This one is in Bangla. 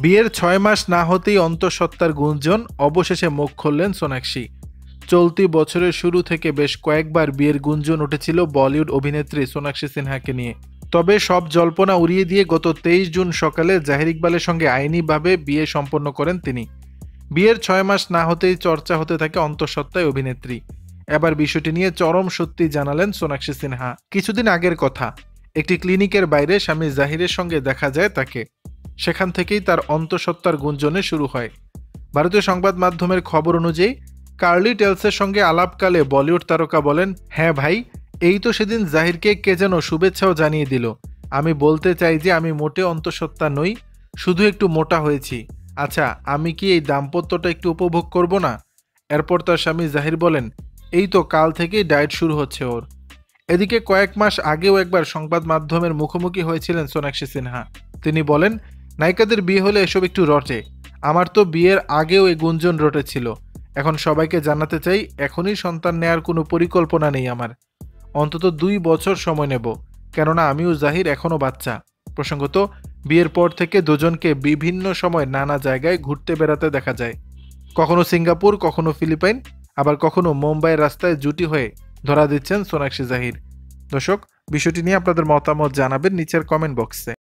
বিয়ের ৬ মাস না হতেই অন্তঃসত্ত্বার গুঞ্জন, অবশেষে মুখ খুললেন সোনাক্ষী। চলতি বছরের শুরু থেকে বেশ কয়েকবার বিয়ের গুঞ্জন উঠেছিল বলিউড অভিনেত্রী সোনাক্ষী সিনহাকে নিয়ে। তবে সব জল্পনা উড়িয়ে দিয়ে গত ২৩ জুন সকালে জাহির ইকবালের সঙ্গে আইনিভাবে বিয়ে সম্পন্ন করেন তিনি। বিয়ের ৬ মাস না হতেই চর্চা হতে থাকে অন্তঃসত্ত্বায় অভিনেত্রী। এবার বিষয়টি নিয়ে চরম সত্যি জানালেন সোনাক্ষী সিনহা। কিছুদিন আগের কথা, একটি ক্লিনিকের বাইরে স্বামী জাহিরের সঙ্গে দেখা যায় তাকে। সেখান থেকেই তার অন্তঃসত্ত্বার গুঞ্জনে শুরু হয়। ভারতীয় সংবাদ মাধ্যমের খবর অনুযায়ী কার্লি টেলসের সঙ্গে আলাপকালে বলিউড তারকা বলেন, হ্যাঁ ভাই, এই তো সেদিন জাহিরকে কে যেন শুভেচ্ছাও জানিয়ে দিল। আমি বলতে চাই যে আমি মোটে অন্তঃসত্ত্বা নই, শুধু একটু মোটা হয়েছি। আচ্ছা, আমি কি এই দাম্পত্যটা একটু উপভোগ করব না? এরপর তার স্বামী জাহির বলেন, এই তো কাল থেকেই ডায়েট শুরু হচ্ছে ওর। এদিকে কয়েক মাস আগেও একবার সংবাদ মাধ্যমের মুখোমুখি হয়েছিলেন সোনাক্ষী সিনহা। তিনি বলেন, নায়িকাদের বিয়ে হলে এসব একটু রটে। আমার তো বিয়ের আগেও এই গুঞ্জন রটেছিল। এখন সবাইকে জানাতে চাই, এখনই সন্তান নেয়ার কোনো পরিকল্পনা নেই আমার। অন্তত ২ বছর সময় নেব, কেননা আমিও জাহির এখনও বাচ্চা। প্রসঙ্গত, বিয়ের পর থেকে দুজনকে বিভিন্ন সময় নানা জায়গায় ঘুরতে বেড়াতে দেখা যায়। কখনো সিঙ্গাপুর, কখনো ফিলিপাইন, আবার কখনো মুম্বাইয়ের রাস্তায় জুটি হয়ে ধরা দিচ্ছেন সোনাক্ষী জাহির। দর্শক, বিষয়টি নিয়ে আপনাদের মতামত জানাবেন নিচের কমেন্ট বক্সে।